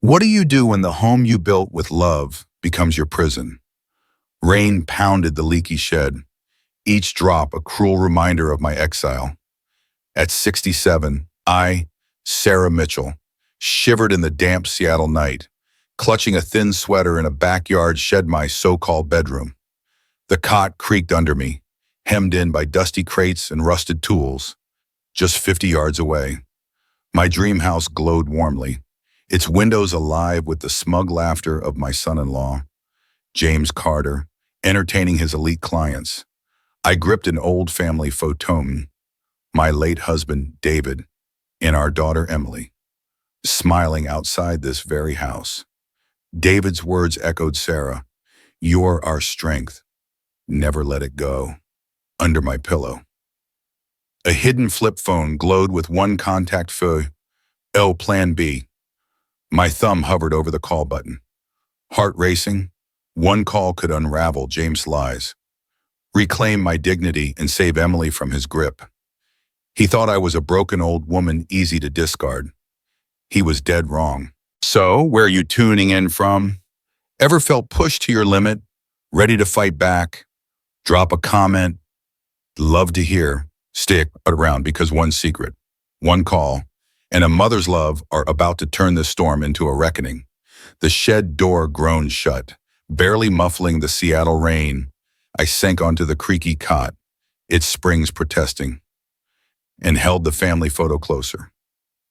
What do you do when the home you built with love becomes your prison? Rain pounded the leaky shed, each drop a cruel reminder of my exile. At 67, Sarah Mitchell, shivered in the damp Seattle night, clutching a thin sweater in a backyard shed my so-called bedroom. The cot creaked under me, hemmed in by dusty crates and rusted tools. Just 50 yards away, my dream house glowed warmly, its windows alive with the smug laughter of my son-in-law, James Carter, entertaining his elite clients. I gripped an old family photo, my late husband, David, and our daughter, Emily, smiling outside this very house. David's words echoed Sarah, "You're our strength. Never let it go," under my pillow. A hidden flip phone glowed with one contact feu, Plan B. My thumb hovered over the call button. Heart racing, one call could unravel James' lies, reclaim my dignity and save Emily from his grip. He thought I was a broken old woman easy to discard. He was dead wrong. So, where are you tuning in from? Ever felt pushed to your limit, ready to fight back? Drop a comment. Love to hear. Stick around because one secret, one call, and a mother's love are about to turn this storm into a reckoning. The shed door groaned shut, barely muffling the Seattle rain. I sank onto the creaky cot, its springs protesting, and held the family photo closer.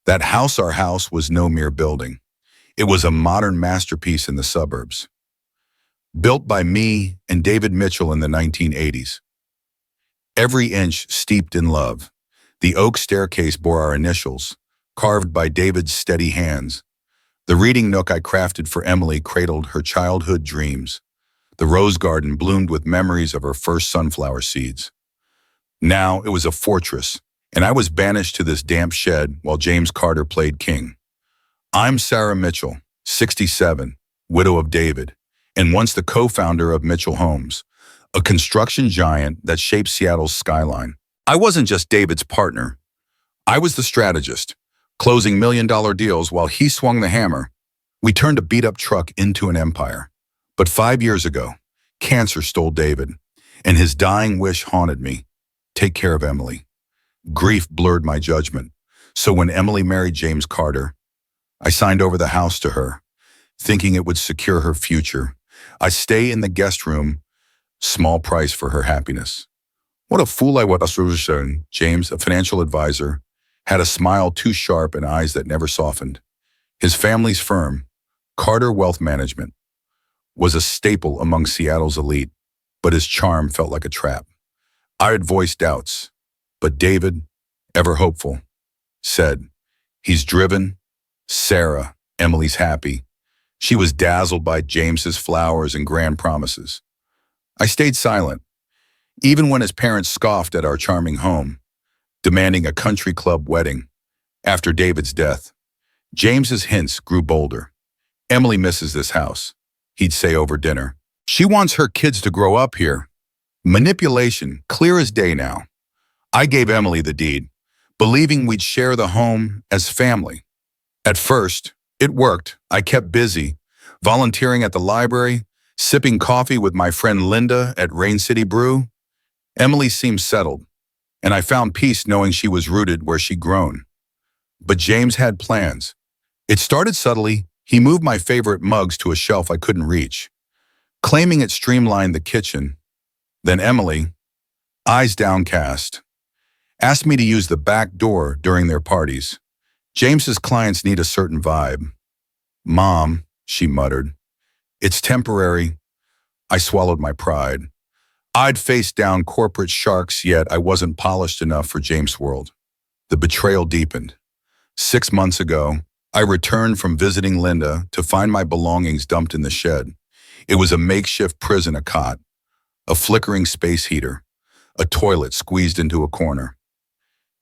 That house, our house, was no mere building. It was a modern masterpiece in the suburbs. Built by me and David Mitchell in the 1980s. Every inch steeped in love. The oak staircase bore our initials, carved by David's steady hands. The reading nook I crafted for Emily cradled her childhood dreams. The rose garden bloomed with memories of her first sunflower seeds. Now it was a fortress, and I was banished to this damp shed while James Carter played king. I'm Sarah Mitchell, 67, widow of David, and once the co-founder of Mitchell Homes, a construction giant that shaped Seattle's skyline. I wasn't just David's partner. I was the strategist, closing million-dollar deals while he swung the hammer. We turned a beat-up truck into an empire. But 5 years ago, cancer stole David, and his dying wish haunted me. Take care of Emily. Grief blurred my judgment, so when Emily married James Carter, I signed over the house to her, thinking it would secure her future. I stay in the guest room, small price for her happiness. What a fool I was. James, a financial advisor, had a smile too sharp and eyes that never softened. His family's firm, Carter Wealth Management, was a staple among Seattle's elite, but his charm felt like a trap. I had voiced doubts, but David, ever hopeful, said, "He's driven. Sarah, Emily's happy." She was dazzled by James's flowers and grand promises. I stayed silent, even when his parents scoffed at our charming home, demanding a country club wedding. After David's death, James's hints grew bolder. "Emily misses this house," he'd say over dinner. "She wants her kids to grow up here." Manipulation, clear as day now. I gave Emily the deed, believing we'd share the home as family. At first, it worked. I kept busy, volunteering at the library, sipping coffee with my friend Linda at Rain City Brew. Emily seemed settled, and I found peace knowing she was rooted where she'd grown. But James had plans. It started subtly. He moved my favorite mugs to a shelf I couldn't reach, claiming it streamlined the kitchen. Then Emily, eyes downcast, asked me to use the back door during their parties. James's clients need a certain vibe. "Mom," she muttered, "it's temporary." I swallowed my pride. I'd faced down corporate sharks, yet I wasn't polished enough for James' world. The betrayal deepened. 6 months ago, I returned from visiting Linda to find my belongings dumped in the shed. It was a makeshift prison, a cot, a flickering space heater, a toilet squeezed into a corner.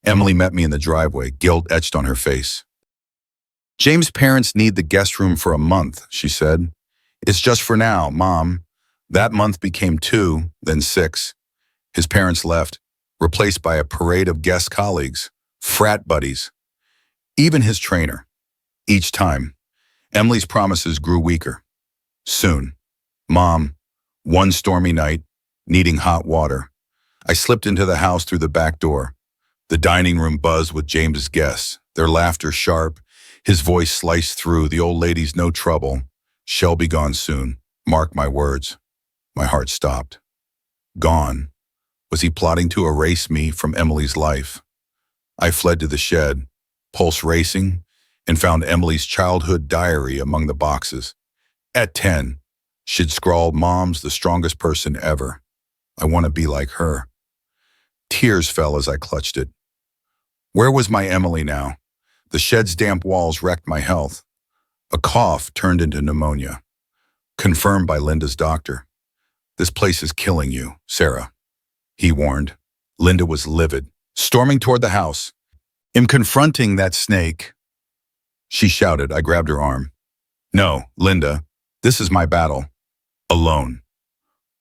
Emily met me in the driveway, guilt etched on her face. "James' parents need the guest room for a month," she said. "It's just for now, Mom." That month became 2, then 6. His parents left, replaced by a parade of guest colleagues, frat buddies, even his trainer. Each time, Emily's promises grew weaker. Soon. Mom, one stormy night, needing hot water. I slipped into the house through the back door. The dining room buzzed with James's guests, their laughter sharp, his voice sliced through. The old lady's no trouble. She'll be gone soon. Mark my words. My heart stopped. Gone. Was he plotting to erase me from Emily's life? I fled to the shed, pulse racing, and found Emily's childhood diary among the boxes. At 10, she'd scrawled, "Mom's the strongest person ever. I want to be like her." Tears fell as I clutched it. Where was my Emily now? The shed's damp walls wrecked my health. A cough turned into pneumonia. Confirmed by Linda's doctor. "This place is killing you, Sarah," he warned. Linda was livid, storming toward the house. "In confronting that snake," she shouted. I grabbed her arm. "No, Linda, this is my battle. Alone."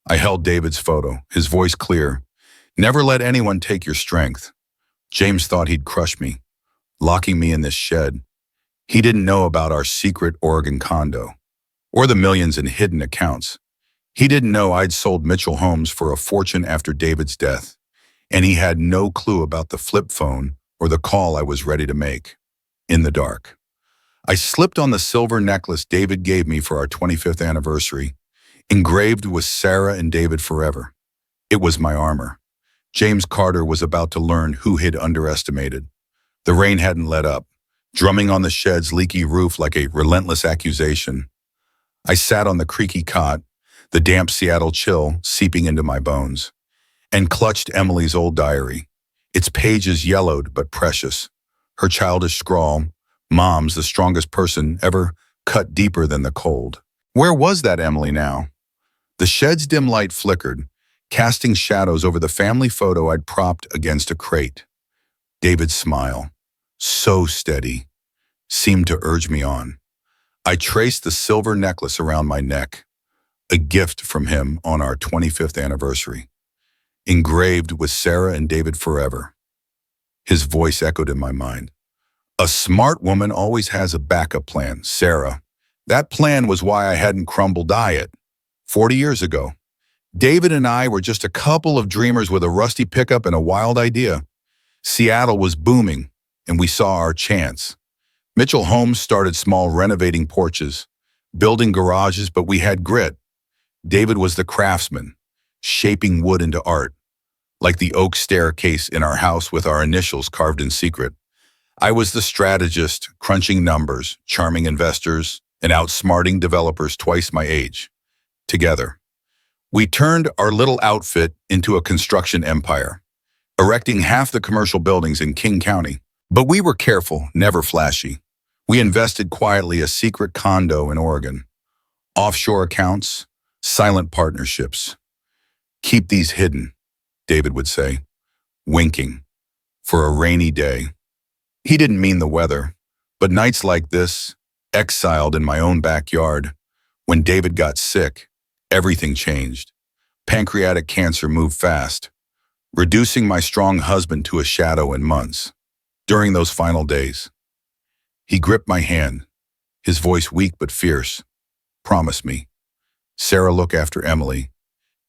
I held David's photo, his voice clear. "Never let anyone take your strength." James thought he'd crush me, locking me in this shed. He didn't know about our secret Oregon condo, or the millions in hidden accounts. He didn't know I'd sold Mitchell Homes for a fortune after David's death, and he had no clue about the flip phone or the call I was ready to make. In the dark, I slipped on the silver necklace David gave me for our 25th anniversary, engraved with Sarah and David forever. It was my armor. James Carter was about to learn who he'd underestimated. The rain hadn't let up, drumming on the shed's leaky roof like a relentless accusation. I sat on the creaky cot, the damp Seattle chill seeping into my bones, and clutched Emily's old diary. Its pages yellowed but precious. Her childish scrawl, "Mom's the strongest person ever," cut deeper than the cold. Where was that Emily now? The shed's dim light flickered, casting shadows over the family photo I'd propped against a crate. David's smile, so steady, seemed to urge me on. I traced the silver necklace around my neck, a gift from him on our 25th anniversary, engraved with Sarah and David forever. His voice echoed in my mind. "A smart woman always has a backup plan, Sarah. That plan was why I hadn't crumbled diet 40 years ago. David and I were just a couple of dreamers with a rusty pickup and a wild idea. Seattle was booming, and we saw our chance. Mitchell Homes started small, renovating porches, building garages, but we had grit. David was the craftsman, shaping wood into art, like the oak staircase in our house with our initials carved in secret. I was the strategist, crunching numbers, charming investors, and outsmarting developers twice my age. Together, we turned our little outfit into a construction empire, erecting half the commercial buildings in King County. But we were careful, never flashy. We invested quietly, a secret condo in Oregon. Offshore accounts, silent partnerships. "Keep these hidden," David would say, winking, "for a rainy day." He didn't mean the weather, but nights like this, exiled in my own backyard, when David got sick, everything changed. Pancreatic cancer moved fast, reducing my strong husband to a shadow in months. During those final days, he gripped my hand, his voice weak but fierce. "Promise me, Sarah, look after Emily.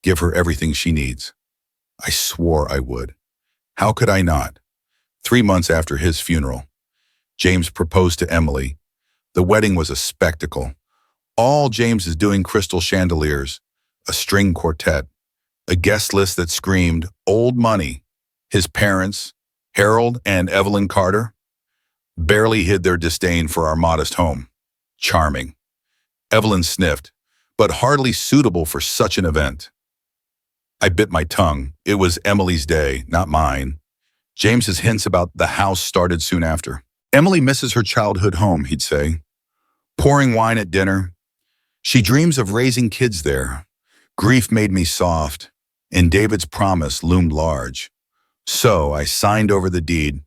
Give her everything she needs." I swore I would. How could I not? 3 months after his funeral, James proposed to Emily. The wedding was a spectacle. All James is doing, crystal chandeliers, a string quartet, a guest list that screamed old money. His parents, Harold and Evelyn Carter, barely hid their disdain for our modest home. Charming. Evelyn sniffed, but hardly suitable for such an event. I bit my tongue. It was Emily's day, not mine. James's hints about the house started soon after. "Emily misses her childhood home," he'd say. "Pouring wine at dinner. She dreams of raising kids there." Grief made me soft, and David's promise loomed large. So I signed over the deed,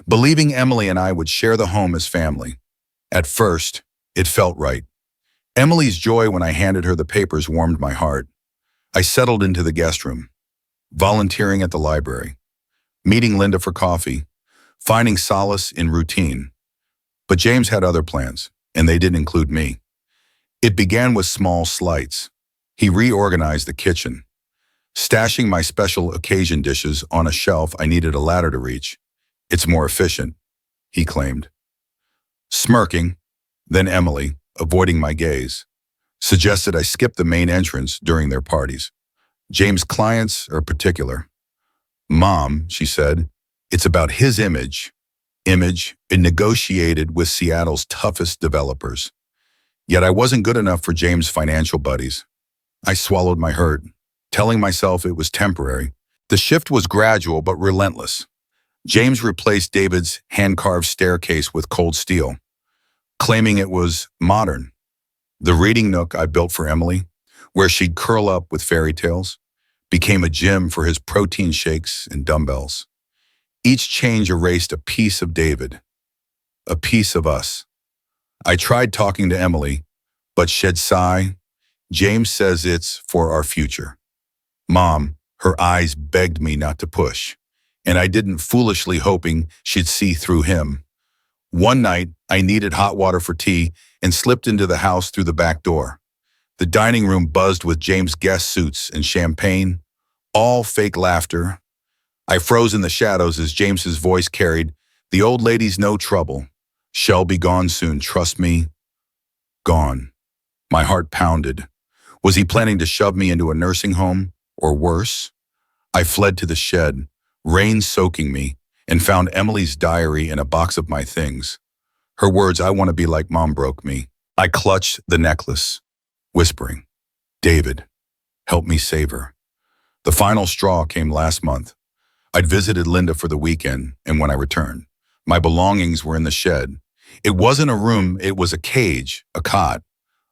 believing Emily and I would share the home as family. At first, it felt right. Emily's joy when I handed her the papers warmed my heart. I settled into the guest room, volunteering at the library, meeting Linda for coffee, finding solace in routine. But James had other plans. and they didn't include me. It began with small slights. He reorganized the kitchen, stashing my special occasion dishes on a shelf I needed a ladder to reach. It's more efficient, he claimed. Smirking, then Emily, avoiding my gaze, suggested I skip the main entrance during their parties. James' clients are particular. Mom, she said, it's about his image and negotiated with Seattle's toughest developers. Yet I wasn't good enough for James' financial buddies. I swallowed my hurt, telling myself it was temporary. The shift was gradual but relentless. James replaced David's hand-carved staircase with cold steel, claiming it was modern. The reading nook I built for Emily, where she'd curl up with fairy tales, became a gym for his protein shakes and dumbbells. Each change erased a piece of David, a piece of us. I tried talking to Emily, but she'd sigh. James says it's for our future. Mom, her eyes begged me not to push, and I didn't, foolishly hoping she'd see through him. One night, I needed hot water for tea and slipped into the house through the back door. The dining room buzzed with James' guest suits and champagne, all fake laughter. I froze in the shadows as James's voice carried, "The old lady's no trouble. She'll be gone soon, trust me." Gone. My heart pounded. Was he planning to shove me into a nursing home, or worse? I fled to the shed, rain soaking me, and found Emily's diary and a box of my things. Her words, "I want to be like Mom," broke me. I clutched the necklace, whispering, "David, help me save her." The final straw came last month. I'd visited Linda for the weekend, and when I returned, my belongings were in the shed. It wasn't a room, it was a cage, a cot,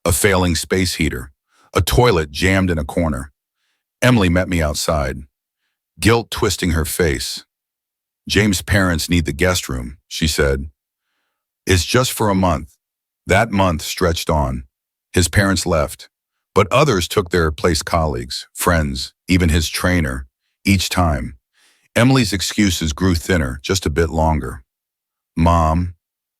a failing space heater, a toilet jammed in a corner. Emily met me outside, guilt twisting her face. "James' parents need the guest room," she said. "It's just for a month." That month stretched on. His parents left, but others took their place, colleagues, friends, even his trainer. Each time, Emily's excuses grew thinner, just a bit longer. "Mom."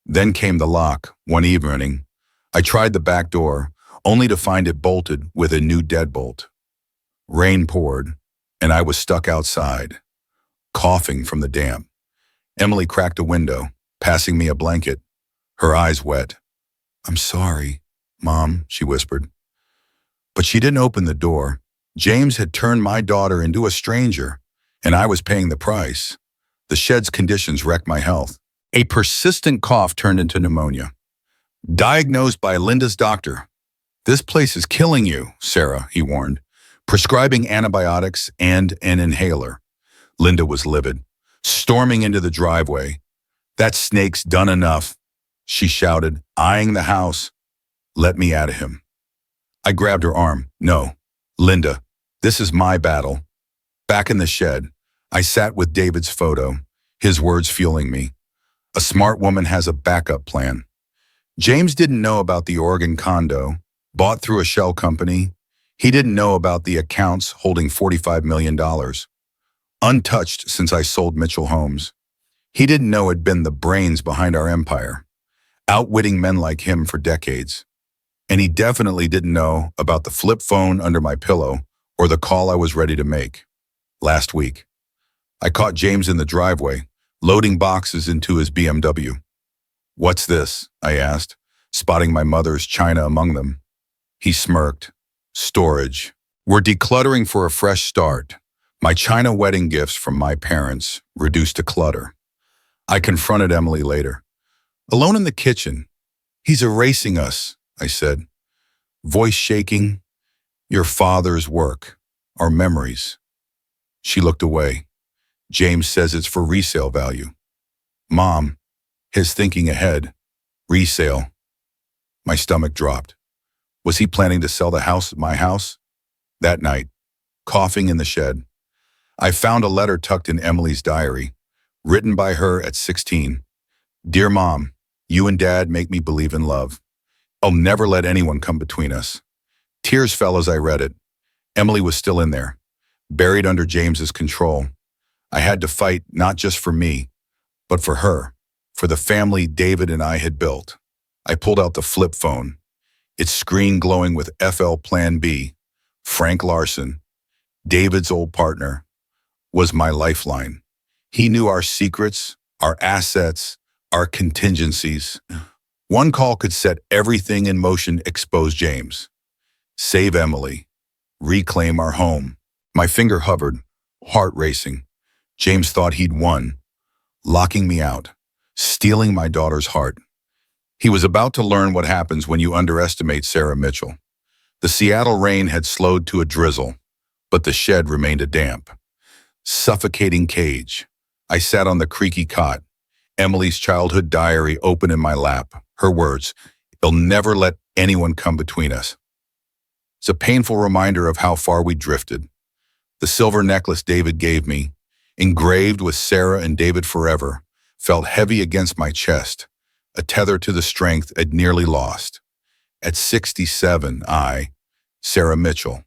Then came the lock. One evening, I tried the back door, only to find it bolted with a new deadbolt. Rain poured, and I was stuck outside, coughing from the damp. Emily cracked a window, passing me a blanket, her eyes wet. "I'm sorry, Mom," she whispered. But she didn't open the door. James had turned my daughter into a stranger, and I was paying the price. The shed's conditions wrecked my health. A persistent cough turned into pneumonia. Diagnosed by Linda's doctor. "This place is killing you, Sarah," he warned, prescribing antibiotics and an inhaler. Linda was livid, storming into the driveway. "That snake's done enough," she shouted, eyeing the house. "Let me at him." I grabbed her arm. "No, Linda, this is my battle." Back in the shed, I sat with David's photo, his words fueling me. A smart woman has a backup plan. James didn't know about the Oregon condo, bought through a shell company. He didn't know about the accounts holding $45 million, untouched since I sold Mitchell Homes. He didn't know it'd been the brains behind our empire, outwitting men like him for decades. And he definitely didn't know about the flip phone under my pillow or the call I was ready to make. Last week, I caught James in the driveway, loading boxes into his BMW. "What's this?" I asked, spotting my mother's china among them. He smirked. "Storage. We're decluttering for a fresh start. My china wedding gifts from my parents, reduced to clutter." I confronted Emily later. Alone in the kitchen. "He's erasing us," I said, voice shaking. "Your father's work, our memories." She looked away. "James says it's for resale value." "Mom," his thinking ahead. "Resale." My stomach dropped. Was he planning to sell the house, my house? That night, coughing in the shed, I found a letter tucked in Emily's diary, written by her at 16. "Dear Mom, you and Dad make me believe in love. I'll never let anyone come between us." Tears fell as I read it. Emily was still in there, buried under James's control. I had to fight not just for me, but for her, for the family David and I had built. I pulled out the flip phone, its screen glowing with FL Plan B. Frank Larson, David's old partner, was my lifeline. He knew our secrets, our assets, our contingencies. One call could set everything in motion, expose James, save Emily, reclaim our home. My finger hovered, heart racing. James thought he'd won, locking me out, stealing my daughter's heart. He was about to learn what happens when you underestimate Sarah Mitchell. The Seattle rain had slowed to a drizzle, but the shed remained a damp, suffocating cage. I sat on the creaky cot, Emily's childhood diary open in my lap. Her words, "He'll never let anyone come between us." It's a painful reminder of how far we drifted. The silver necklace David gave me, engraved with Sarah and David forever, felt heavy against my chest, a tether to the strength I'd nearly lost. At 67, Sarah Mitchell,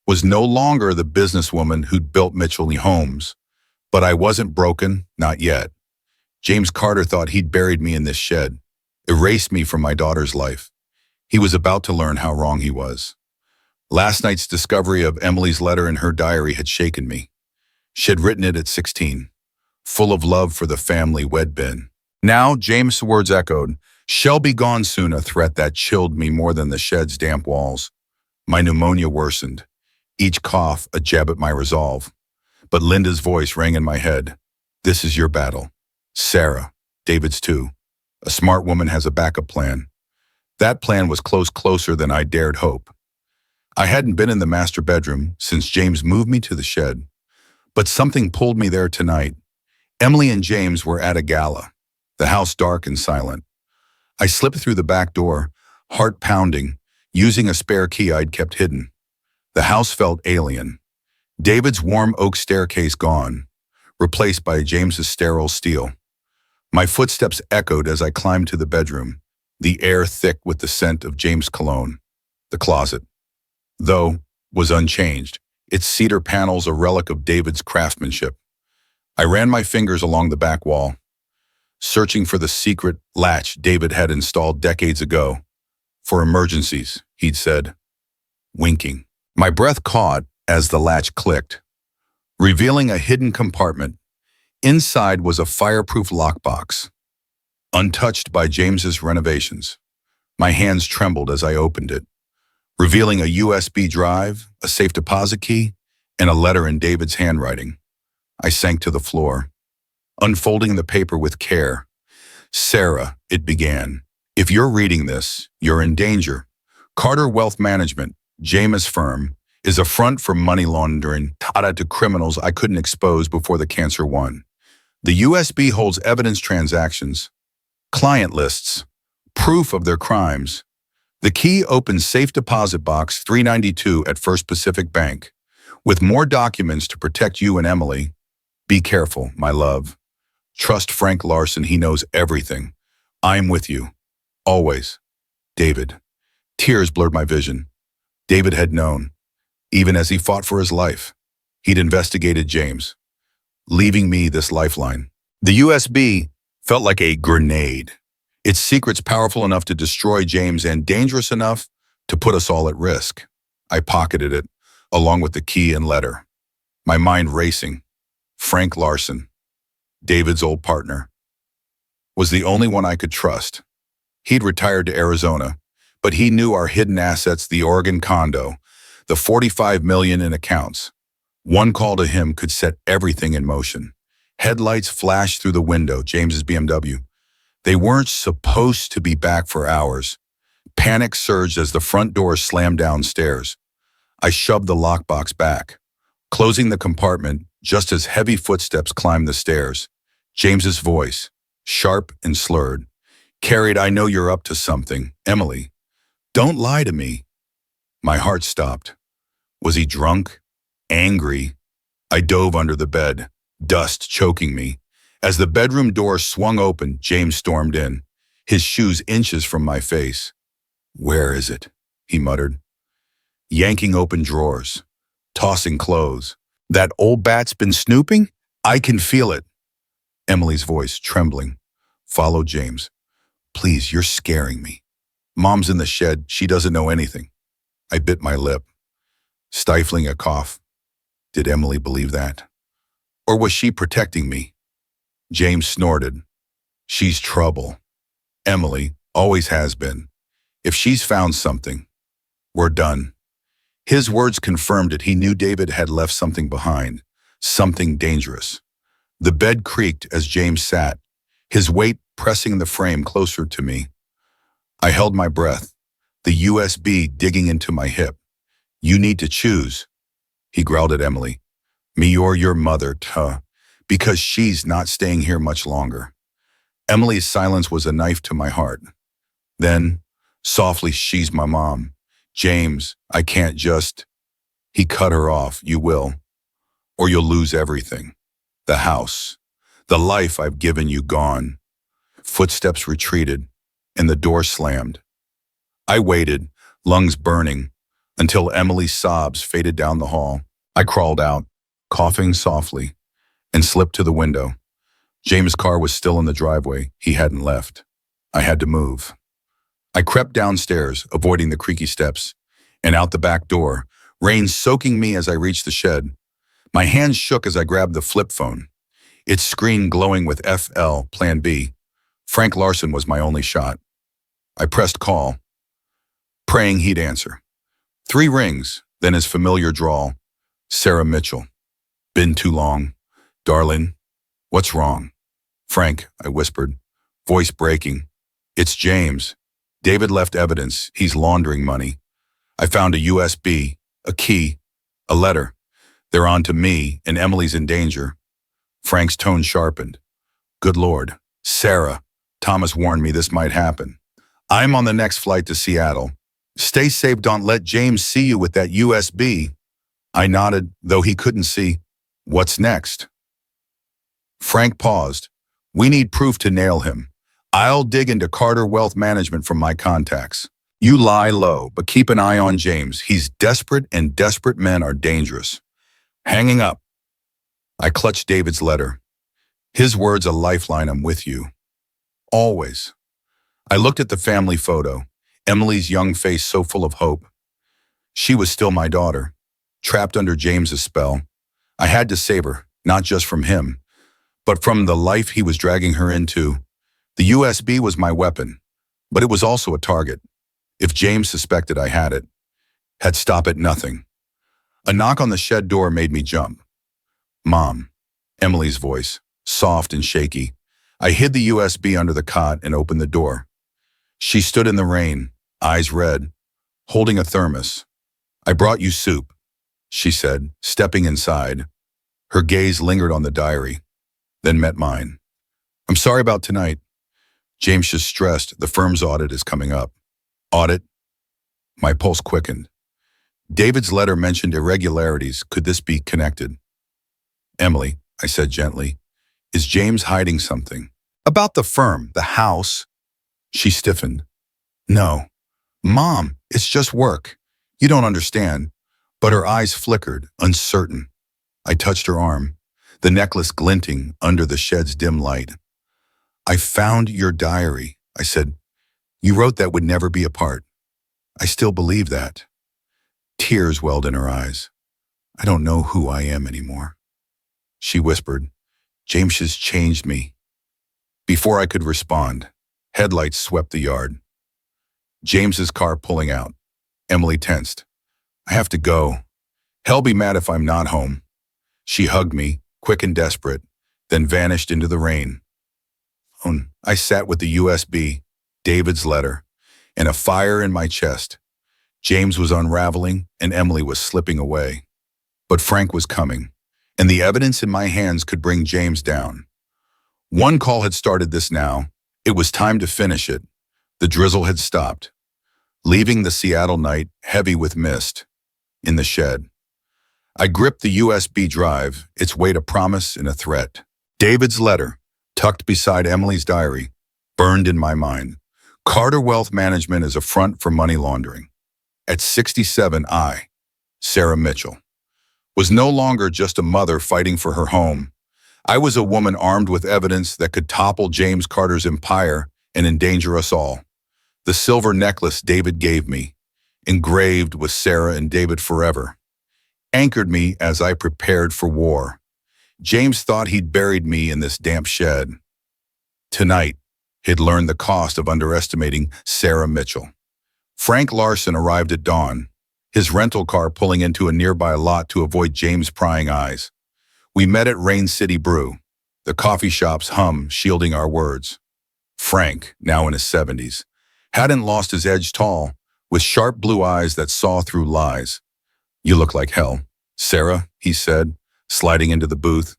was no longer the businesswoman who'd built Mitchell homes. But I wasn't broken, not yet. James Carter thought he'd buried me in this shed, erased me from my daughter's life. He was about to learn how wrong he was. Last night's discovery of Emily's letter in her diary had shaken me. She had written it at 16, full of love for the family we'd been. Now, James' words echoed, "Shall be gone soon," a threat that chilled me more than the shed's damp walls. My pneumonia worsened, each cough a jab at my resolve. But Linda's voice rang in my head. "This is your battle. Sarah, David's too. A smart woman has a backup plan." That plan was closer than I dared hope. I hadn't been in the master bedroom since James moved me to the shed. But something pulled me there tonight. Emily and James were at a gala, the house dark and silent. I slipped through the back door, heart pounding, using a spare key I'd kept hidden. The house felt alien. David's warm oak staircase gone, replaced by James's sterile steel. My footsteps echoed as I climbed to the bedroom, the air thick with the scent of James' cologne. The closet, though, was unchanged, its cedar panels a relic of David's craftsmanship. I ran my fingers along the back wall, searching for the secret latch David had installed decades ago. "For emergencies," he'd said, winking. My breath caught as the latch clicked, revealing a hidden compartment. Inside was a fireproof lockbox, untouched by James's renovations. My hands trembled as I opened it, revealing a USB drive, a safe deposit key, and a letter in David's handwriting. I sank to the floor, unfolding the paper with care. "Sarah," it began, "if you're reading this, you're in danger. Carter Wealth Management, James' firm, is a front for money laundering tied to criminals I couldn't expose before the cancer won. The USB holds evidence transactions, client lists, proof of their crimes. The key opens safe deposit box 392 at First Pacific Bank, with more documents to protect you and Emily. Be careful, my love. Trust Frank Larson, he knows everything. I'm with you. Always. David." Tears blurred my vision. David had known, even as he fought for his life. He'd investigated James, leaving me this lifeline. The USB felt like a grenade, its secrets powerful enough to destroy James and dangerous enough to put us all at risk. I pocketed it, along with the key and letter, my mind racing. Frank Larson, David's old partner, was the only one I could trust. He'd retired to Arizona, but he knew our hidden assets, the Oregon condo, the $45 million in accounts. One call to him could set everything in motion. Headlights flashed through the window, James's BMW. They weren't supposed to be back for hours. Panic surged as the front door slammed downstairs. I shoved the lockbox back, closing the compartment just as heavy footsteps climbed the stairs. James's voice, sharp and slurred, carried, "I know you're up to something, Emily. Don't lie to me." My heart stopped. Was he drunk? Angry? I dove under the bed, dust choking me. As the bedroom door swung open, James stormed in, his shoes inches from my face. "Where is it?" he muttered, yanking open drawers, tossing clothes. "That old bat's been snooping? I can feel it." Emily's voice, trembling, followed James. Please, you're scaring me. Mom's in the shed. She doesn't know anything. I bit my lip, stifling a cough. Did Emily believe that? Or was she protecting me? James snorted. She's trouble. Emily always has been. If she's found something, we're done. His words confirmed it. He knew David had left something behind, something dangerous. The bed creaked as James sat, his weight pressing the frame closer to me. I held my breath, the USB digging into my hip. You need to choose, he growled at Emily. Me or your mother, because she's not staying here much longer. Emily's silence was a knife to my heart. Then, softly, she's my mom. James, I can't just... He cut her off. You will, or you'll lose everything. The house, the life I've given you gone. Footsteps retreated, and the door slammed. I waited, lungs burning, until Emily's sobs faded down the hall. I crawled out, coughing softly, and slipped to the window. James' car was still in the driveway. He hadn't left. I had to move. I crept downstairs, avoiding the creaky steps, and out the back door, rain soaking me as I reached the shed. My hands shook as I grabbed the flip phone, its screen glowing with FL, Plan B. Frank Larson was my only shot. I pressed call, praying he'd answer. 3 rings, then his familiar drawl. Sarah Mitchell. Been too long. Darling, what's wrong? Frank, I whispered, voice breaking. It's James. David left evidence. He's laundering money. I found a USB, a key, a letter. They're on to me, and Emily's in danger. Frank's tone sharpened. Good Lord. Sarah, Thomas warned me this might happen. I'm on the next flight to Seattle. Stay safe, don't let James see you with that USB. I nodded, though he couldn't see. What's next? Frank paused. We need proof to nail him. I'll dig into Carter Wealth Management from my contacts. You lie low, but keep an eye on James. He's desperate, and desperate men are dangerous. Hanging up. I clutched David's letter. His words a lifeline. I'm with you. Always. I looked at the family photo, Emily's young face so full of hope. She was still my daughter, trapped under James's spell. I had to save her, not just from him, but from the life he was dragging her into. The USB was my weapon, but it was also a target. If James suspected I had it, had stop at nothing. A knock on the shed door made me jump. Mom, Emily's voice, soft and shaky. I hid the USB under the cot and opened the door. She stood in the rain, eyes red, holding a thermos. I brought you soup, she said, stepping inside. Her gaze lingered on the diary, then met mine. I'm sorry about tonight. James is stressed. The firm's audit is coming up. Audit? My pulse quickened. David's letter mentioned irregularities. Could this be connected? Emily, I said gently, is James hiding something? About the firm, the house? She stiffened. No. Mom, it's just work. You don't understand. But her eyes flickered, uncertain. I touched her arm, the necklace glinting under the shed's dim light. I found your diary, I said. You wrote that would never be apart. I still believe that. Tears welled in her eyes. I don't know who I am anymore. She whispered, James has changed me. Before I could respond, headlights swept the yard. James's car pulling out. Emily tensed. I have to go. He'll be mad if I'm not home. She hugged me, quick and desperate, then vanished into the rain. I sat with the USB, David's letter, and a fire in my chest. James was unraveling, and Emily was slipping away. But Frank was coming, and the evidence in my hands could bring James down. One call had started this now. It was time to finish it. The drizzle had stopped, leaving the Seattle night heavy with mist. In the shed, I gripped the USB drive, its weight a promise and a threat. David's letter, tucked beside Emily's diary, burned in my mind. Carter Wealth Management is a front for money laundering. At 67, Sarah Mitchell, was no longer just a mother fighting for her home. I was a woman armed with evidence that could topple James Carter's empire and endanger us all. The silver necklace David gave me, engraved with Sarah and David forever, anchored me as I prepared for war. James thought he'd buried me in this damp shed. Tonight, he'd learned the cost of underestimating Sarah Mitchell. Frank Larson arrived at dawn, his rental car pulling into a nearby lot to avoid James' prying eyes. We met at Rain City Brew, the coffee shop's hum shielding our words. Frank, now in his 70s, hadn't lost his edge tall, with sharp blue eyes that saw through lies. "You look like hell, Sarah," he said, sliding into the booth.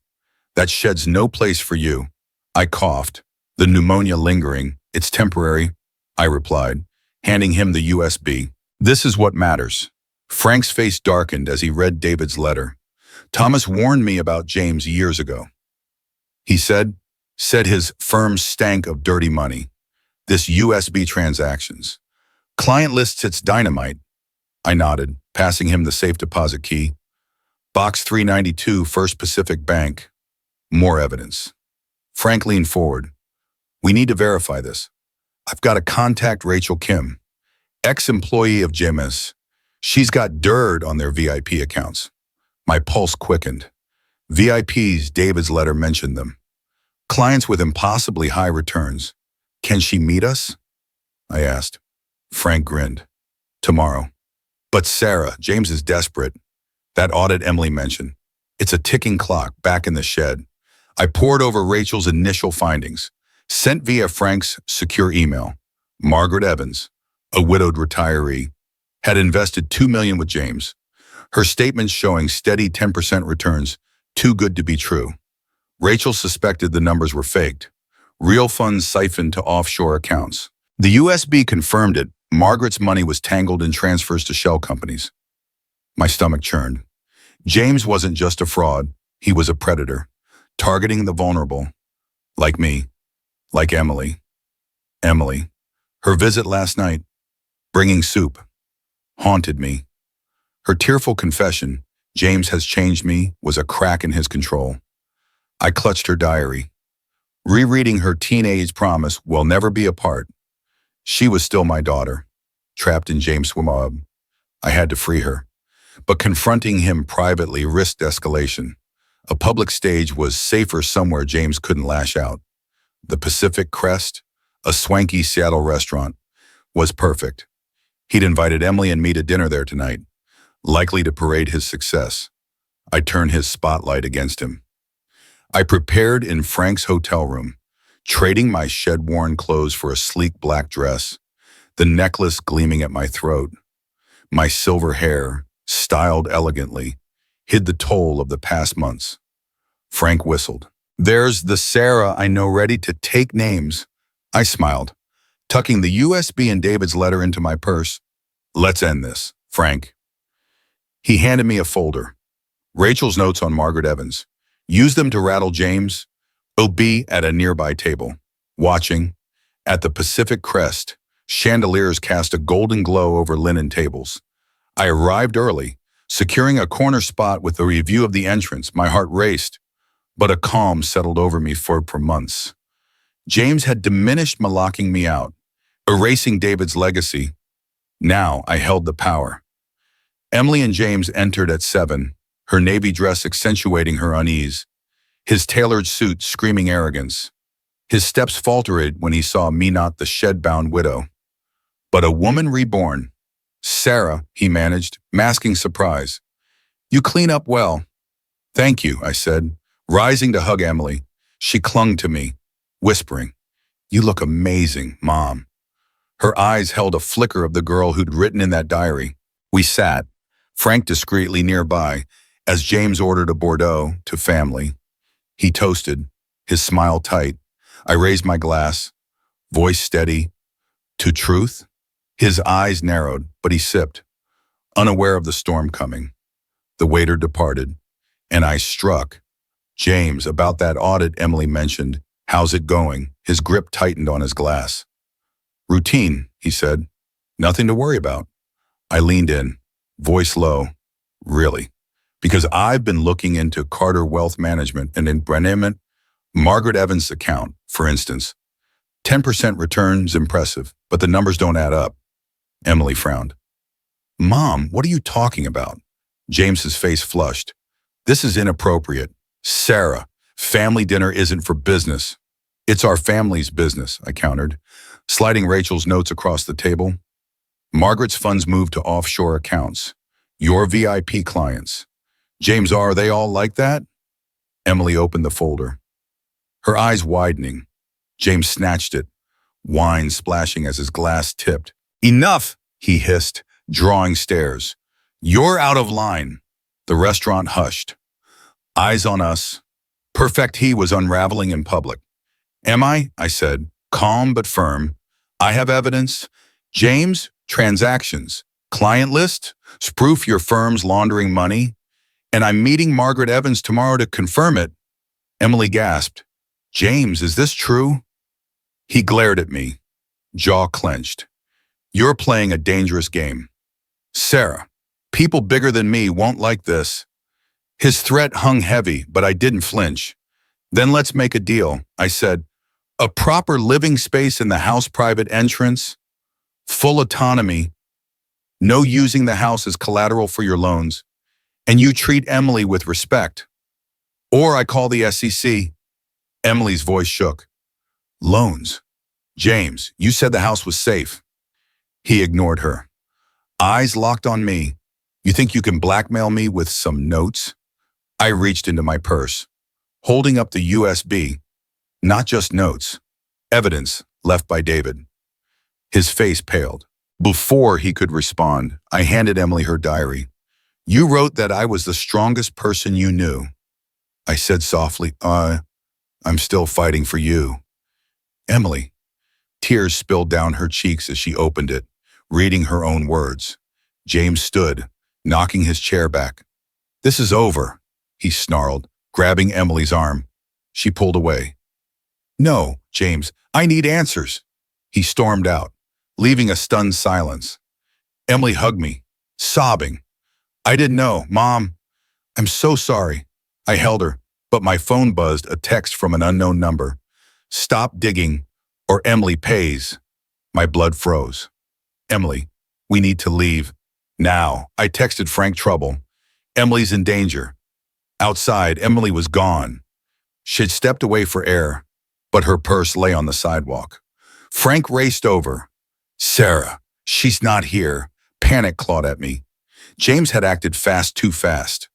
"That shed's no place for you." I coughed, the pneumonia lingering. "It's temporary," I replied, handing him the USB. "This is what matters." Frank's face darkened as he read David's letter. "Thomas warned me about James years ago. He said his firm stank of dirty money. This USB transactions. Client lists it's dynamite." I nodded, passing him the safe deposit key. "Box 392, First Pacific Bank." More evidence. Frank leaned forward. "We need to verify this. I've got to contact Rachel Kim, ex-employee of James. She's got dirt on their VIP accounts." My pulse quickened. VIPs, David's letter mentioned them. Clients with impossibly high returns. "Can she meet us?" I asked. Frank grinned. "Tomorrow." "But Sarah, James is desperate. That audit Emily mentioned. It's a ticking clock back in the shed." I pored over Rachel's initial findings, sent via Frank's secure email. Margaret Evans, a widowed retiree, had invested $2 million with James. Her statements showing steady 10% returns, too good to be true. Rachel suspected the numbers were faked. Real funds siphoned to offshore accounts. The USB confirmed it. Margaret's money was tangled in transfers to shell companies. My stomach churned. James wasn't just a fraud. He was a predator, targeting the vulnerable. Like me. Like Emily. Emily. Her visit last night, bringing soup, haunted me. Her tearful confession, "James has changed me," was a crack in his control. I clutched her diary, rereading her teenage promise, "We'll never be apart." She was still my daughter, trapped in James' web. I had to free her. But confronting him privately risked escalation. A public stage was safer somewhere James couldn't lash out. The Pacific Crest, a swanky Seattle restaurant, was perfect. He'd invited Emily and me to dinner there tonight, likely to parade his success. I turned his spotlight against him. I prepared in Frank's hotel room, trading my shed-worn clothes for a sleek black dress, the necklace gleaming at my throat. My silver hair, styled elegantly, hid the toll of the past months. Frank whistled. "There's the Sarah I know ready to take names." I smiled, tucking the USB and David's letter into my purse. "Let's end this, Frank." He handed me a folder. Rachel's notes on Margaret Evans. "Use them to rattle James. We'll be at a nearby table, watching." At the Pacific Crest, chandeliers cast a golden glow over linen tables. I arrived early, securing a corner spot with a review of the entrance. My heart raced, but a calm settled over me for months. James had diminished my locking me out, erasing David's legacy. Now I held the power. Emily and James entered at 7, her navy dress accentuating her unease, his tailored suit screaming arrogance. His steps faltered when he saw me, not the shed-bound widow, but a woman reborn. "Sarah," he managed, masking surprise. "You clean up well." "Thank you," I said, rising to hug Emily. She clung to me, whispering, "You look amazing, Mom." Her eyes held a flicker of the girl who'd written in that diary. We sat, Frank discreetly nearby, as James ordered a Bordeaux to family. He toasted, his smile tight. I raised my glass, voice steady. "To truth?" His eyes narrowed, but he sipped, unaware of the storm coming. The waiter departed, and I struck. "James, about that audit Emily mentioned, how's it going?" His grip tightened on his glass. "Routine," he said. "Nothing to worry about." I leaned in, voice low. "Really? Because I've been looking into Carter Wealth Management and in Brenneman, Margaret Evans' account, for instance. 10% return's impressive, but the numbers don't add up. Emily frowned. Mom, what are you talking about? James's face flushed. This is inappropriate. Sarah, family dinner isn't for business. It's our family's business, I countered, sliding Rachel's notes across the table. Margaret's funds moved to offshore accounts. Your VIP clients. James, are they all like that? Emily opened the folder. Her eyes widening. James snatched it, wine splashing as his glass tipped. Enough, he hissed, drawing stairs. You're out of line. The restaurant hushed. Eyes on us. Perfect he was unraveling in public. Am I said, calm but firm. I have evidence. James, transactions. Client list, sproof your firm's laundering money. And I'm meeting Margaret Evans tomorrow to confirm it. Emily gasped. James, is this true? He glared at me, jaw clenched. You're playing a dangerous game. Sarah, people bigger than me won't like this. His threat hung heavy, but I didn't flinch. Then let's make a deal, I said. A proper living space in the house, private entrance, full autonomy, no using the house as collateral for your loans, and you treat Emily with respect. Or I call the SEC. Emily's voice shook. Loans. James, you said the house was safe. He ignored her. Eyes locked on me. You think you can blackmail me with some notes? I reached into my purse, holding up the USB. Not just notes. Evidence left by David. His face paled. Before he could respond, I handed Emily her diary. You wrote that I was the strongest person you knew. I said softly, I'm still fighting for you. Emily. Tears spilled down her cheeks as she opened it, reading her own words. James stood, knocking his chair back. This is over, he snarled, grabbing Emily's arm. She pulled away. No, James, I need answers. He stormed out, leaving a stunned silence. Emily hugged me, sobbing. I didn't know, Mom. I'm so sorry. I held her, but my phone buzzed a text from an unknown number. Stop digging, or Emily pays. My blood froze. Emily, we need to leave. Now, I texted Frank Trouble. Emily's in danger. Outside, Emily was gone. She'd stepped away for air, but her purse lay on the sidewalk. Frank raced over. Sarah, she's not here. Panic clawed at me. James had acted fast, too fast.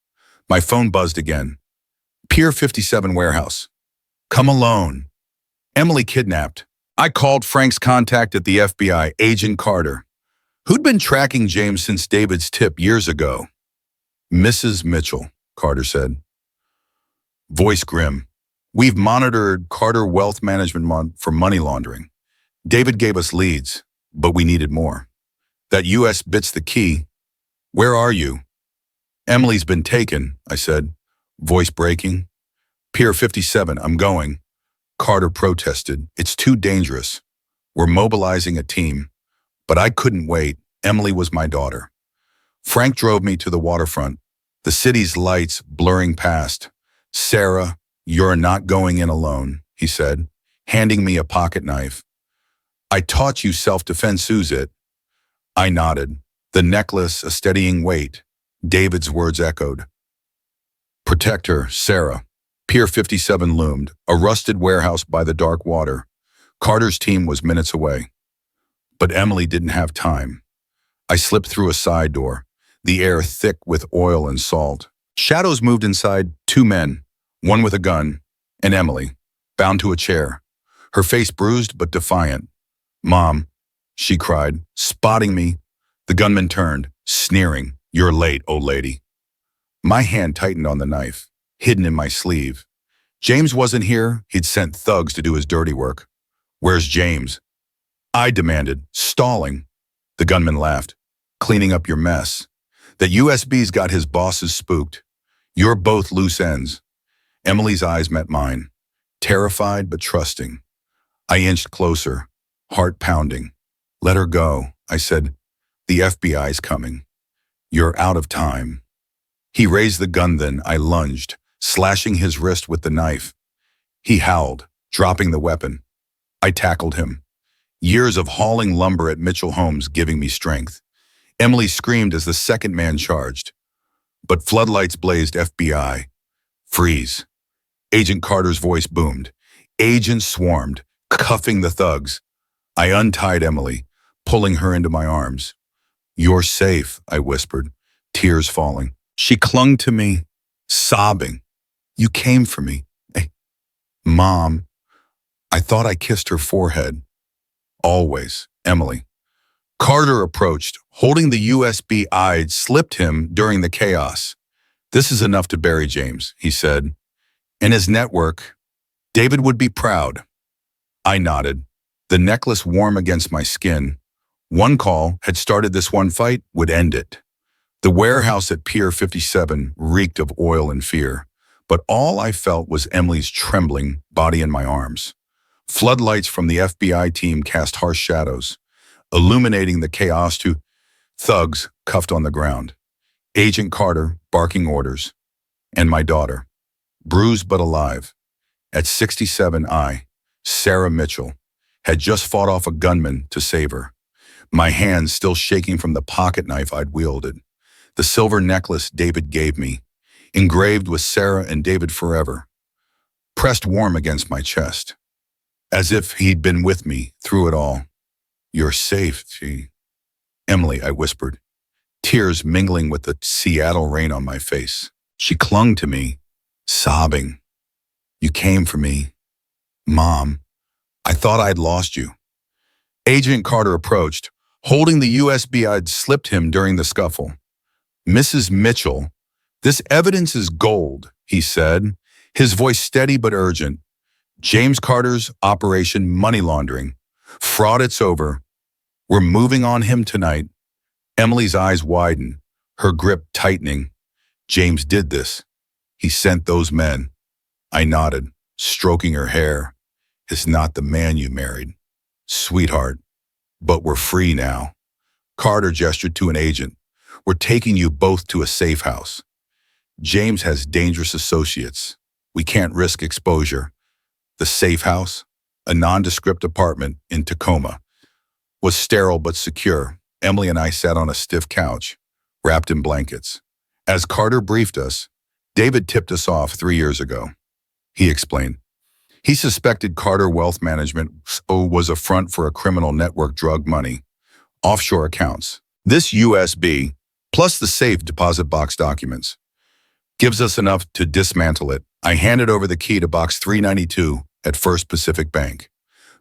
My phone buzzed again. Pier 57 warehouse. Come alone. Emily kidnapped. I called Frank's contact at the FBI, Agent Carter, who'd been tracking James since David's tip years ago. Mrs. Mitchell, Carter said. Voice grim. We've monitored Carter Wealth Management for money laundering. David gave us leads, but we needed more. That US bit's the key. Where are you? Emily's been taken, I said, voice breaking. Pier 57, I'm going. Carter protested. It's too dangerous. We're mobilizing a team. But I couldn't wait. Emily was my daughter. Frank drove me to the waterfront, the city's lights blurring past. Sarah, you're not going in alone, he said, handing me a pocket knife. I taught you self-defense, Suzette. I nodded, the necklace a steadying weight. David's words echoed. Protect her, Sarah. Pier 57 loomed, a rusted warehouse by the dark water. Carter's team was minutes away. But Emily didn't have time. I slipped through a side door, the air thick with oil and salt. Shadows moved inside, 2 men, one with a gun, and Emily, bound to a chair, her face bruised but defiant. Mom, she cried, spotting me. The gunman turned, sneering. You're late, old lady. My hand tightened on the knife, hidden in my sleeve. James wasn't here. He'd sent thugs to do his dirty work. Where's James? I demanded, stalling. The gunman laughed. Cleaning up your mess. That USB's got his bosses spooked. You're both loose ends. Emily's eyes met mine, terrified but trusting. I inched closer, heart pounding. Let her go, I said. The FBI's coming. You're out of time. He raised the gun then. I lunged, slashing his wrist with the knife. He howled, dropping the weapon. I tackled him. Years of hauling lumber at Mitchell Homes giving me strength. Emily screamed as the second man charged. But floodlights blazed. FBI. Freeze. Agent Carter's voice boomed. Agents swarmed, cuffing the thugs. I untied Emily, pulling her into my arms. You're safe, I whispered, tears falling. She clung to me, sobbing. You came for me. Hey, Mom. I thought I kissed her forehead. Always, Emily. Carter approached, holding the USB I'd slipped him during the chaos. This is enough to bury James, he said. In his network, David would be proud. I nodded, the necklace warm against my skin. One call had started this one fight, would end it. The warehouse at Pier 57 reeked of oil and fear, but all I felt was Emily's trembling body in my arms. Floodlights from the FBI team cast harsh shadows, illuminating the chaos to thugs cuffed on the ground. Agent Carter barking orders, and my daughter, bruised but alive. At 67, Sarah Mitchell, had just fought off a gunman to save her. My hands still shaking from the pocket knife I'd wielded. The silver necklace David gave me, engraved with Sarah and David forever, pressed warm against my chest, as if he'd been with me through it all. You're safe, Emily, I whispered, tears mingling with the Seattle rain on my face. She clung to me, sobbing. You came for me. Mom, I thought I'd lost you. Agent Carter approached, holding the USB I'd slipped him during the scuffle. Mrs. Mitchell, this evidence is gold, he said, his voice steady but urgent. James Carter's operation money laundering. Fraud, it's over. We're moving on him tonight. Emily's eyes widened, her grip tightening. James did this. He sent those men. I nodded, stroking her hair. It's not the man you married, sweetheart, but we're free now. Carter gestured to an agent. We're taking you both to a safe house. James has dangerous associates. We can't risk exposure. The safe house, a nondescript apartment in Tacoma, was sterile but secure. Emily and I sat on a stiff couch, wrapped in blankets. As Carter briefed us, David tipped us off 3 years ago. He explained. He suspected Carter Wealth Management was a front for a criminal network drug money, offshore accounts. This USB, plus the safe deposit box documents, gives us enough to dismantle it. I handed over the key to box 392 at First Pacific Bank,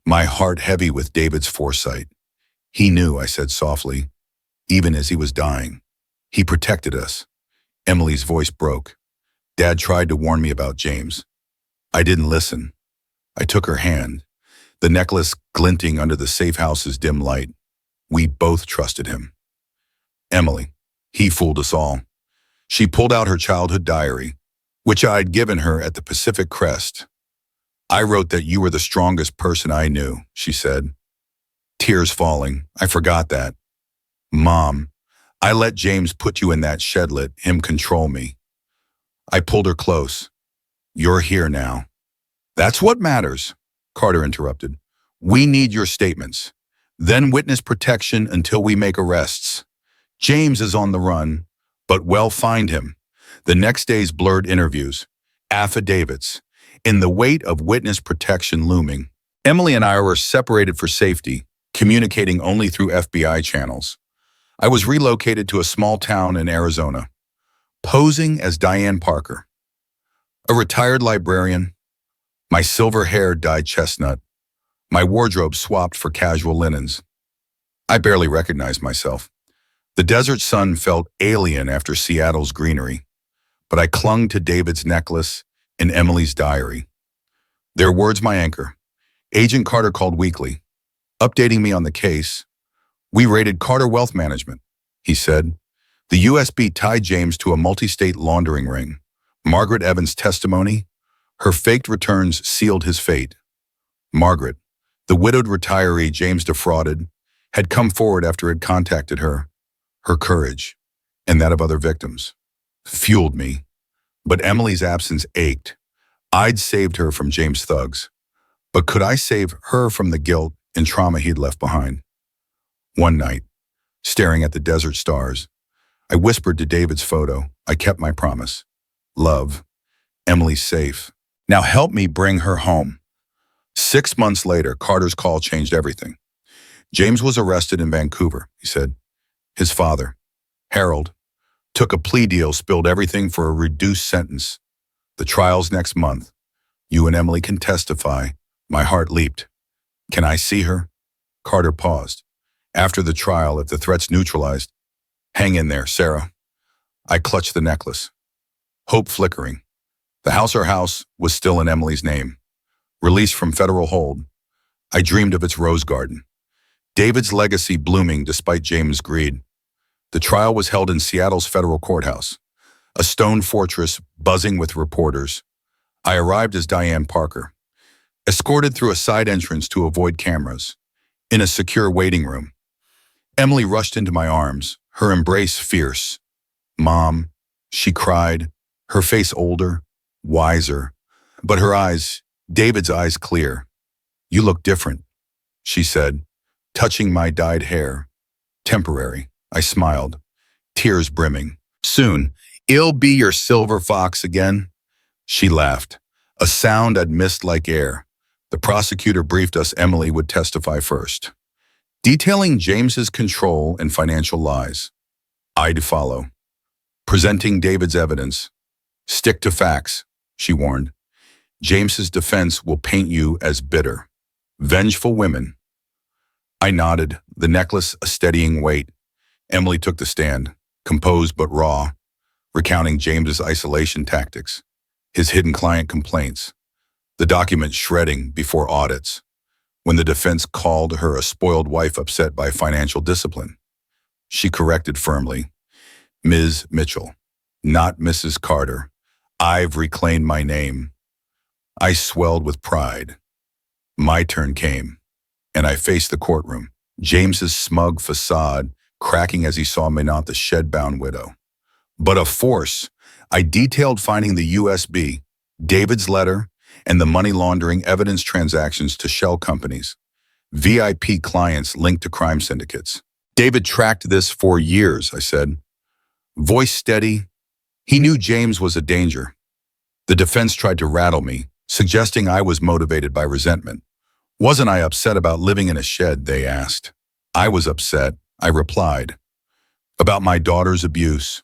my heart heavy with David's foresight. He knew, I said softly, even as he was dying. He protected us. Emily's voice broke. Dad tried to warn me about James. I didn't listen. I took her hand, the necklace glinting under the safe house's dim light. We both trusted him. Emily, he fooled us all. She pulled out her childhood diary, which I'd given her at the Pacific Crest. I wrote that you were the strongest person I knew, she said. Tears falling. I forgot that. Mom, I let James put you in that shed, let him control me. I pulled her close. You're here now. That's what matters, Carter interrupted. We need your statements. Then witness protection until we make arrests. James is on the run, but we'll find him. The next day's blurred interviews, affidavits, in the weight of witness protection looming. Emily and I were separated for safety, communicating only through FBI channels. I was relocated to a small town in Arizona, posing as Diane Parker, a retired librarian. My silver hair dyed chestnut, my wardrobe swapped for casual linens. I barely recognized myself. The desert sun felt alien after Seattle's greenery, but I clung to David's necklace and Emily's diary. Their words my anchor. Agent Carter called weekly, updating me on the case. We raided Carter Wealth Management, he said. The USB tied James to a multi-state laundering ring. Margaret Evans' testimony, her faked returns sealed his fate. Margaret, the widowed retiree James defrauded, had come forward after it contacted her. Her courage, and that of other victims, fueled me. But Emily's absence ached. I'd saved her from James' thugs. But could I save her from the guilt and trauma he'd left behind? One night, staring at the desert stars, I whispered to David's photo, I kept my promise. Love, Emily's safe. Now help me bring her home. 6 months later, Carter's call changed everything. James was arrested in Vancouver, he said. His father, Harold, took a plea deal, spilled everything for a reduced sentence. The trial's next month. You and Emily can testify. My heart leaped. Can I see her? Carter paused. After the trial, if the threat's neutralized, hang in there, Sarah. I clutched the necklace. Hope flickering. The house was still in Emily's name. Released from federal hold, I dreamed of its rose garden. David's legacy blooming despite James' greed. The trial was held in Seattle's federal courthouse, a stone fortress buzzing with reporters. I arrived as Diane Parker, escorted through a side entrance to avoid cameras, in a secure waiting room. Emily rushed into my arms, her embrace fierce. Mom, she cried, her face older, wiser, but her eyes, David's eyes clear. You look different, she said, touching my dyed hair. Temporary, I smiled, tears brimming. Soon, it'll be your silver fox again. She laughed, a sound I'd missed like air. The prosecutor briefed us Emily would testify first, detailing James's control and financial lies. I'd follow, presenting David's evidence. Stick to facts, she warned. James's defense will paint you as bitter, vengeful women. I nodded, the necklace a steadying weight. Emily took the stand, composed but raw, recounting James's isolation tactics, his hidden client complaints, the document shredding before audits, when the defense called her a spoiled wife upset by financial discipline. She corrected firmly, Ms. Mitchell, not Mrs. Carter. I've reclaimed my name. I swelled with pride. My turn came, and I faced the courtroom, James's smug facade cracking as he saw me not the shed-bound widow, but a force. I detailed finding the USB, David's letter, and the money laundering evidence transactions to shell companies, VIP clients linked to crime syndicates. David tracked this for years, I said. Voice steady. He knew James was a danger. The defense tried to rattle me, suggesting I was motivated by resentment. Wasn't I upset about living in a shed, they asked. I was upset, I replied. About my daughter's abuse,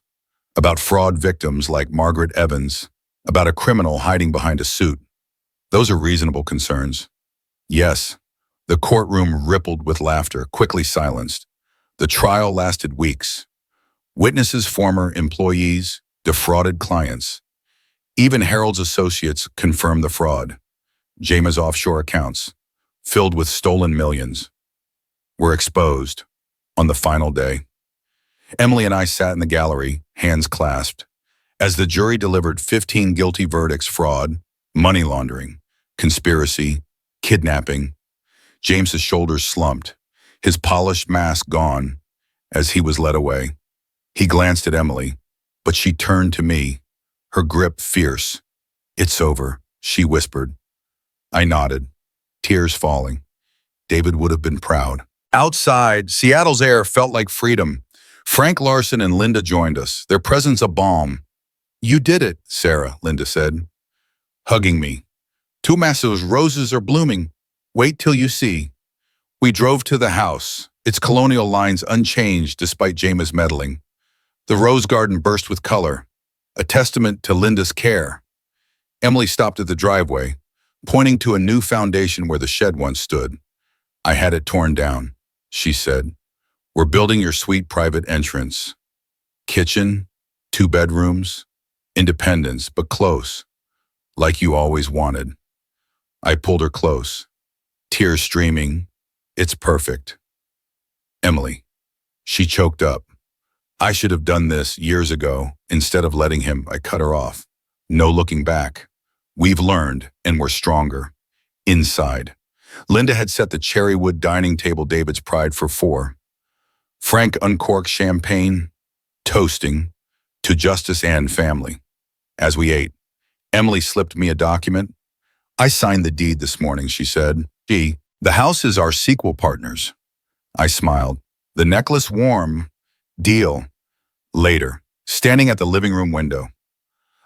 about fraud victims like Margaret Evans, about a criminal hiding behind a suit. Those are reasonable concerns. Yes. The courtroom rippled with laughter, quickly silenced. The trial lasted weeks. Witnesses, former employees, defrauded clients. Even Harold's associates confirmed the fraud. James' offshore accounts, filled with stolen millions, were exposed on the final day. Emily and I sat in the gallery, hands clasped, as the jury delivered 15 guilty verdicts: fraud, money laundering, conspiracy, kidnapping. James's shoulders slumped, his polished mask gone, as he was led away. He glanced at Emily, but she turned to me, her grip fierce. It's over, she whispered. I nodded, tears falling. David would have been proud. Outside, Seattle's air felt like freedom. Frank Larson and Linda joined us, their presence a balm. You did it, Sarah, Linda said, hugging me. Tumasso's roses are blooming. Wait till you see. We drove to the house, its colonial lines unchanged despite James' meddling. The rose garden burst with color, a testament to Linda's care. Emily stopped at the driveway, pointing to a new foundation where the shed once stood. I had it torn down, she said. We're building your sweet private entrance. Kitchen, 2 bedrooms, independence, but close, like you always wanted. I pulled her close, tears streaming. It's perfect. Emily, she choked up. I should have done this years ago. Instead of letting him, I cut her off. No looking back. We've learned, and we're stronger. Inside. Linda had set the cherrywood dining table, David's pride, for 4. Frank uncorked champagne, toasting, to justice and family. As we ate, Emily slipped me a document. I signed the deed this morning, she said. The house is our sequel partners. I smiled. The necklace warm. Deal. Later, standing at the living room window,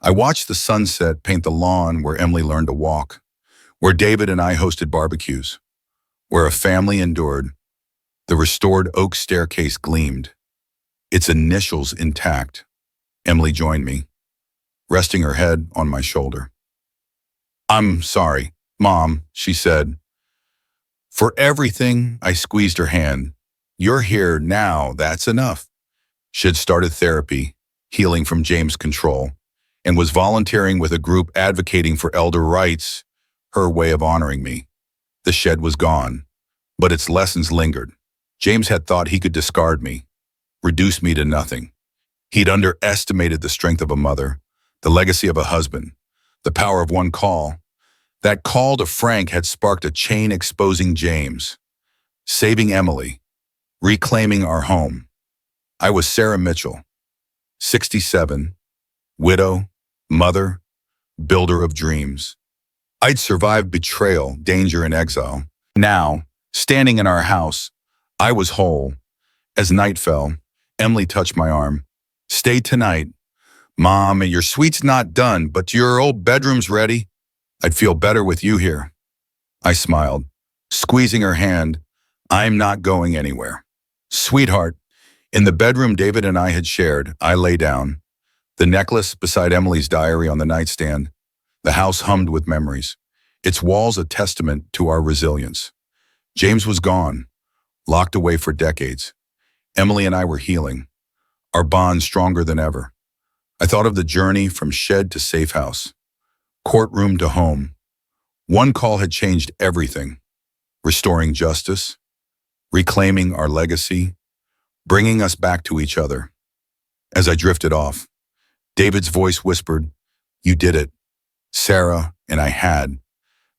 I watched the sunset paint the lawn where Emily learned to walk, where David and I hosted barbecues, where a family endured. The restored oak staircase gleamed, its initials intact. Emily joined me, resting her head on my shoulder. I'm sorry, Mom, she said. For everything, I squeezed her hand. You're here now, that's enough. She had started therapy, healing from James' control, and was volunteering with a group advocating for elder rights, her way of honoring me. The shed was gone, but its lessons lingered. James had thought he could discard me, reduce me to nothing. He'd underestimated the strength of a mother, the legacy of a husband, the power of one call. That call to Frank had sparked a chain exposing James, saving Emily, reclaiming our home. I was Sarah Mitchell, 67, widow, mother, builder of dreams. I'd survived betrayal, danger, and exile. Now, standing in our house, I was whole. As night fell, Emily touched my arm. Stay tonight. Mom, your suite's not done, but your old bedroom's ready. I'd feel better with you here. I smiled, squeezing her hand. I'm not going anywhere. Sweetheart, in the bedroom David and I had shared, I lay down, the necklace beside Emily's diary on the nightstand. The house hummed with memories, its walls a testament to our resilience. James was gone, locked away for decades. Emily and I were healing, our bond stronger than ever. I thought of the journey from shed to safe house, courtroom to home. One call had changed everything, restoring justice, reclaiming our legacy, bringing us back to each other. As I drifted off, David's voice whispered, "You did it, Sarah," and I had.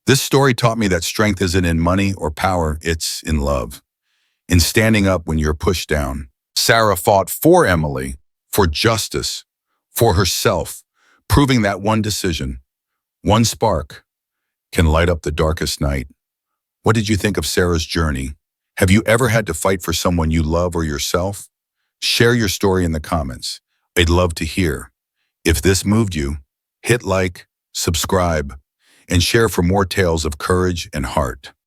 This story taught me that strength isn't in money or power, it's in love, in standing up when you're pushed down. Sarah fought for Emily, for justice, for herself, proving that one decision, one spark, can light up the darkest night. What did you think of Sarah's journey? Have you ever had to fight for someone you love or yourself? Share your story in the comments. I'd love to hear. If this moved you, hit like, subscribe, and share for more tales of courage and heart.